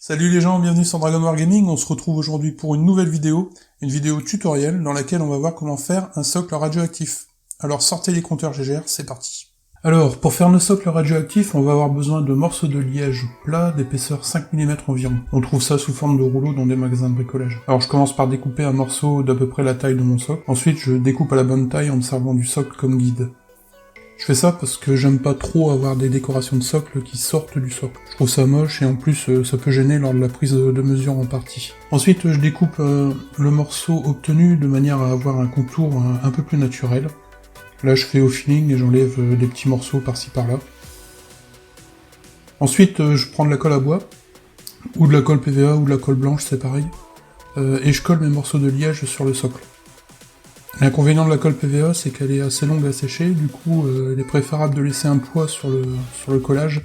Salut les gens, bienvenue sur Dragon War Gaming, on se retrouve aujourd'hui pour une nouvelle vidéo, une vidéo tutoriel dans laquelle on va voir comment faire un socle radioactif. Alors sortez les compteurs GGR, c'est parti. Alors, pour faire nos socles radioactifs, on va avoir besoin de morceaux de liège plats d'épaisseur 5 mm environ. On trouve ça sous forme de rouleau dans des magasins de bricolage. Alors je commence par découper un morceau d'à peu près la taille de mon socle, ensuite je découpe à la bonne taille en me servant du socle comme guide. Je fais ça parce que j'aime pas trop avoir des décorations de socle qui sortent du socle. Je trouve ça moche et en plus ça peut gêner lors de la prise de mesure en partie. Ensuite je découpe le morceau obtenu de manière à avoir un contour un peu plus naturel. Là je fais au feeling et j'enlève des petits morceaux par-ci par-là. Ensuite je prends de la colle à bois, ou de la colle PVA ou de la colle blanche, c'est pareil, et je colle mes morceaux de liège sur le socle. L'inconvénient de la colle PVA, c'est qu'elle est assez longue à sécher, du coup il est préférable de laisser un poids sur le collage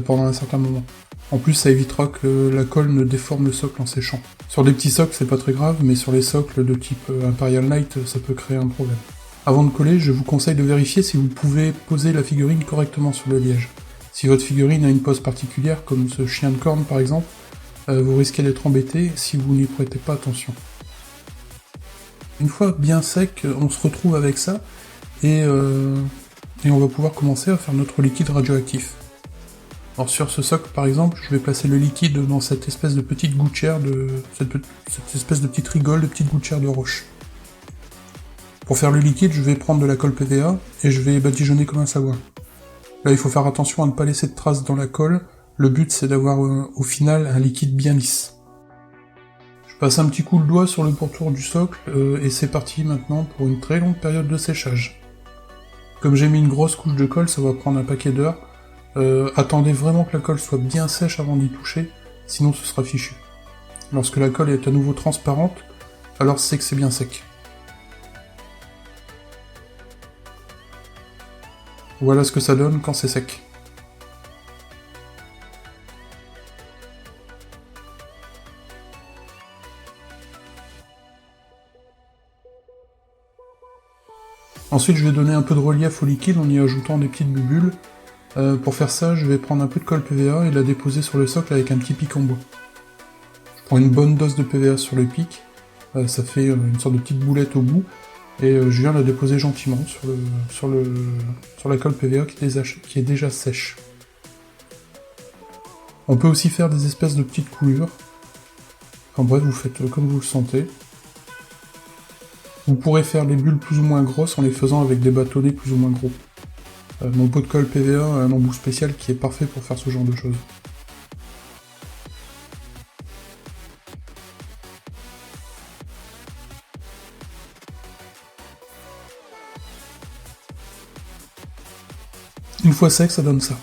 pendant un certain moment. En plus ça évitera que la colle ne déforme le socle en séchant. Sur des petits socles c'est pas très grave, mais sur les socles de type Imperial Knight ça peut créer un problème. Avant de coller, je vous conseille de vérifier si vous pouvez poser la figurine correctement sur le liège. Si votre figurine a une pose particulière, comme ce chien de corne par exemple, vous risquez d'être embêté si vous n'y prêtez pas attention. Une fois bien sec, on se retrouve avec ça, et on va pouvoir commencer à faire notre liquide radioactif. Alors sur ce socle par exemple, je vais placer le liquide dans cette espèce de petite gouttière, cette espèce de petite rigole, de petite gouttière de roche. Pour faire le liquide, je vais prendre de la colle PVA, et je vais badigeonner comme un sagouin. Là il faut faire attention à ne pas laisser de traces dans la colle, le but c'est d'avoir au final un liquide bien lisse. Je passe un petit coup de doigt sur le pourtour du socle, et c'est parti maintenant pour une très longue période de séchage. Comme j'ai mis une grosse couche de colle, ça va prendre un paquet d'heures. Attendez vraiment que la colle soit bien sèche avant d'y toucher, sinon ce sera fichu. Lorsque la colle est à nouveau transparente, alors c'est que c'est bien sec. Voilà ce que ça donne quand c'est sec. Ensuite je vais donner un peu de relief au liquide en y ajoutant des petites bulles. Pour faire ça, je vais prendre un peu de colle PVA et la déposer sur le socle avec un petit pic en bois. Je prends une bonne dose de PVA sur le pic, ça fait une sorte de petite boulette au bout, et je viens la déposer gentiment sur la colle PVA qui est déjà sèche. On peut aussi faire des espèces de petites coulures. Enfin bref, vous faites comme vous le sentez. Vous pourrez faire les bulles plus ou moins grosses en les faisant avec des bâtonnets plus ou moins gros. Mon pot de colle PVA a un embout spécial qui est parfait pour faire ce genre de choses. Une fois sec, ça donne ça.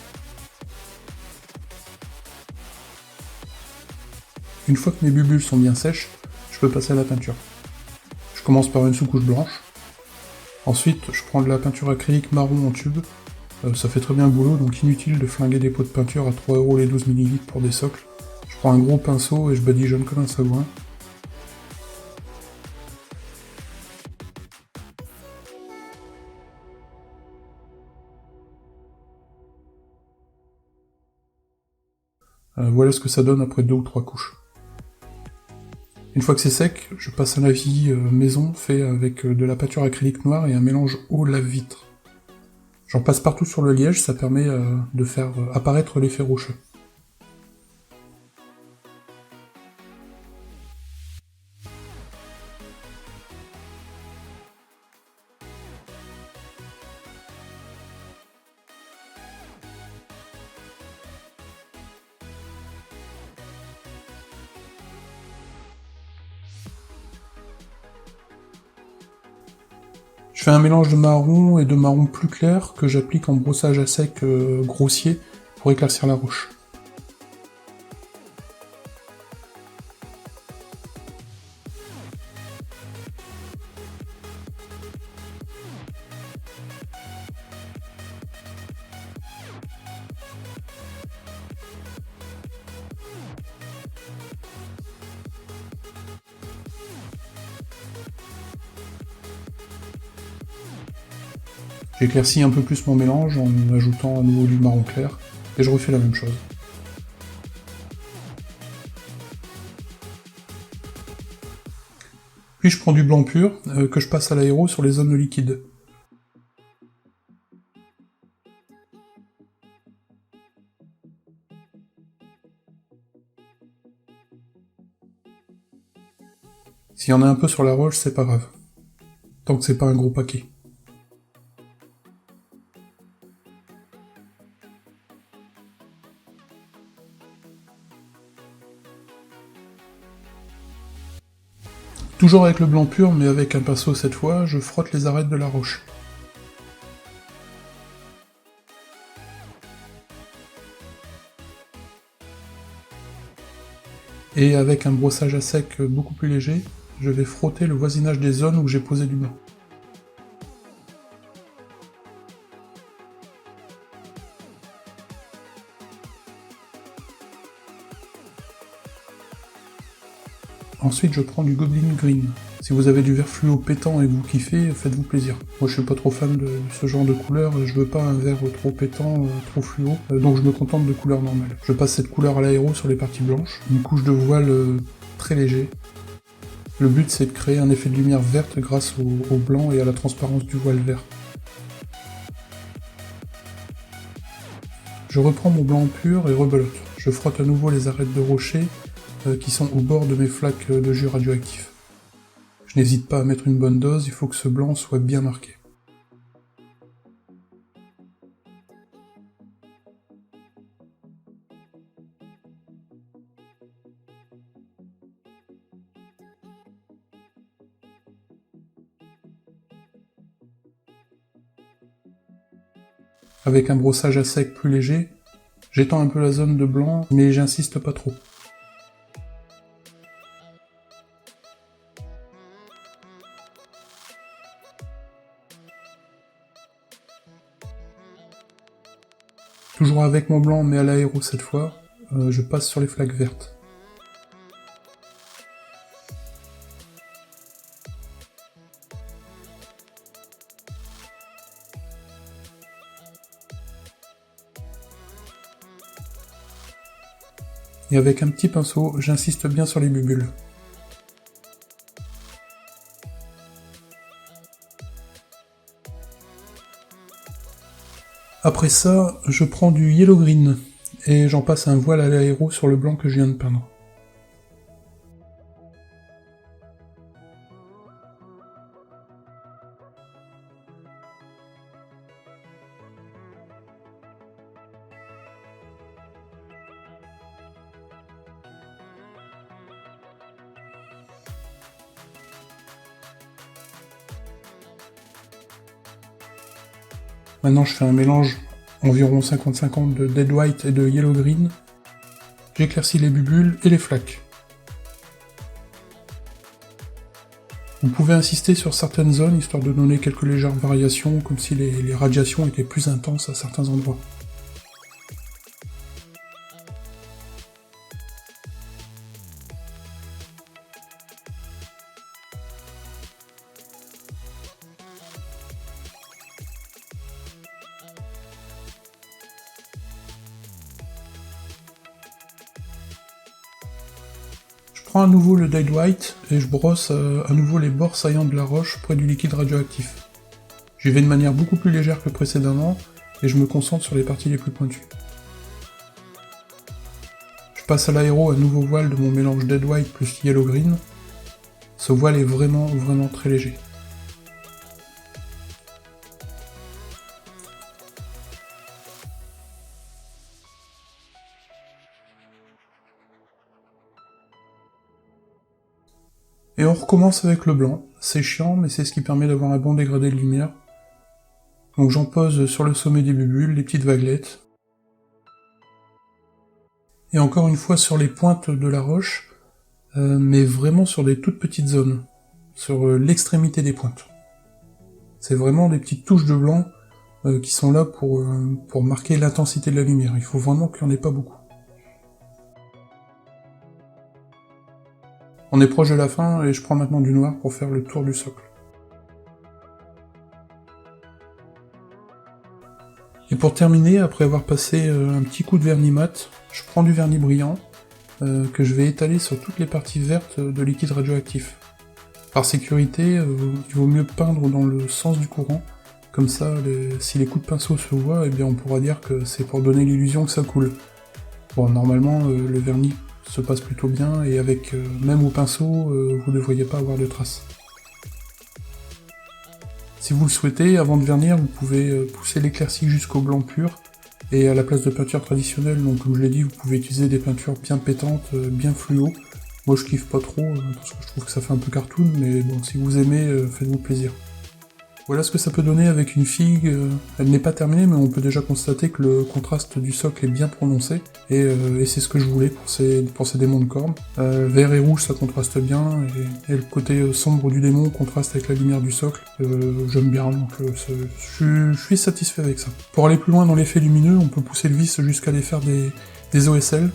Une fois que mes bulles sont bien sèches, je peux passer à la peinture. Je commence par une sous-couche blanche. Ensuite, je prends de la peinture acrylique marron en tube. Ça fait très bien le boulot, donc inutile de flinguer des pots de peinture à 3€ les 12 ml pour des socles. Je prends un gros pinceau et je badigeonne comme un sagouin. Voilà ce que ça donne après 2 ou 3 couches. Une fois que c'est sec, je passe un lavis maison fait avec de la peinture acrylique noire et un mélange eau lave-vitre. J'en passe partout sur le liège, ça permet de faire apparaître l'effet rocheux. Je fais un mélange de marron et de marron plus clair que j'applique en brossage à sec grossier pour éclaircir la roche. J'éclaircis un peu plus mon mélange en ajoutant à nouveau du marron clair, et je refais la même chose. Puis je prends du blanc pur, que je passe à l'aéro sur les zones de liquide. S'il y en a un peu sur la roche, c'est pas grave. Tant que c'est pas un gros paquet. Toujours avec le blanc pur, mais avec un pinceau cette fois, je frotte les arêtes de la roche. Et avec un brossage à sec beaucoup plus léger, je vais frotter le voisinage des zones où j'ai posé du blanc. Ensuite, je prends du Goblin Green. Si vous avez du vert fluo pétant et que vous kiffez, faites-vous plaisir. Moi, je suis pas trop fan de ce genre de couleur, je veux pas un vert trop pétant, trop fluo, donc je me contente de couleurs normales. Je passe cette couleur à l'aéro sur les parties blanches, une couche de voile très léger. Le but, c'est de créer un effet de lumière verte grâce au blanc et à la transparence du voile vert. Je reprends mon blanc pur et rebelote. Je frotte à nouveau les arêtes de rocher qui sont au bord de mes flaques de jus radioactif. Je n'hésite pas à mettre une bonne dose, il faut que ce blanc soit bien marqué. Avec un brossage à sec plus léger, j'étends un peu la zone de blanc, mais j'insiste pas trop. Toujours avec mon blanc, mais à l'aéro cette fois, je passe sur les flaques vertes. Et avec un petit pinceau, j'insiste bien sur les bulles. Après ça, je prends du yellow green, et j'en passe un voile à l'aéro sur le blanc que je viens de peindre. Maintenant je fais un mélange environ 50-50 de dead white et de yellow green. J'éclaircis les bulles et les flaques. Vous pouvez insister sur certaines zones histoire de donner quelques légères variations, comme si les radiations étaient plus intenses à certains endroits. Je prends à nouveau le dyed white et je brosse à nouveau les bords saillants de la roche près du liquide radioactif. J'y vais de manière beaucoup plus légère que précédemment et je me concentre sur les parties les plus pointues. Je passe à l'aéro un nouveau voile de mon mélange dead white plus yellow green. Ce voile est vraiment très léger. Et on recommence avec le blanc. C'est chiant, mais c'est ce qui permet d'avoir un bon dégradé de lumière. Donc j'en pose sur le sommet des bulles, les petites vaguelettes. Et encore une fois sur les pointes de la roche, mais vraiment sur des toutes petites zones, sur l'extrémité des pointes. C'est vraiment des petites touches de blanc qui sont là pour marquer l'intensité de la lumière. Il faut vraiment qu'il n'y en ait pas beaucoup. On est proche de la fin et je prends maintenant du noir pour faire le tour du socle. Et pour terminer, après avoir passé un petit coup de vernis mat, je prends du vernis brillant que je vais étaler sur toutes les parties vertes de liquide radioactif. Par sécurité, il vaut mieux peindre dans le sens du courant, comme ça, si les coups de pinceau se voient, eh bien on pourra dire que c'est pour donner l'illusion que ça coule. Bon, normalement, le vernis se passe plutôt bien, et avec même au pinceau, vous ne devriez pas avoir de traces. Si vous le souhaitez, avant de vernir, vous pouvez pousser l'éclaircie jusqu'au blanc pur, et à la place de peinture traditionnelle, donc comme je l'ai dit, vous pouvez utiliser des peintures bien pétantes, bien fluo. Moi je kiffe pas trop, parce que je trouve que ça fait un peu cartoon, mais bon, si vous aimez, faites-vous plaisir. Voilà ce que ça peut donner avec une figue. Elle n'est pas terminée, mais on peut déjà constater que le contraste du socle est bien prononcé, et c'est ce que je voulais pour ces démons de corne. Vert et rouge ça contraste bien, et le côté sombre du démon contraste avec la lumière du socle. J'aime bien, donc je suis satisfait avec ça. Pour aller plus loin dans l'effet lumineux, on peut pousser le vis jusqu'à aller faire des OSL.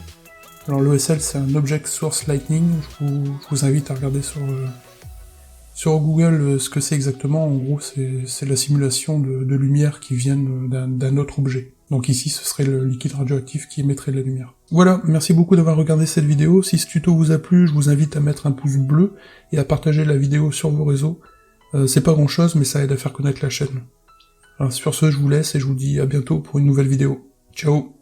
Alors l'OSL c'est un Object Source Lightning, je vous invite à regarder sur Google ce que c'est exactement. En gros c'est la simulation de lumière qui viennent d'un autre objet. Donc ici ce serait le liquide radioactif qui émettrait de la lumière. Voilà, merci beaucoup d'avoir regardé cette vidéo. Si ce tuto vous a plu, je vous invite à mettre un pouce bleu et à partager la vidéo sur vos réseaux. C'est pas grand chose mais ça aide à faire connaître la chaîne. Alors, sur ce je vous laisse et je vous dis à bientôt pour une nouvelle vidéo. Ciao.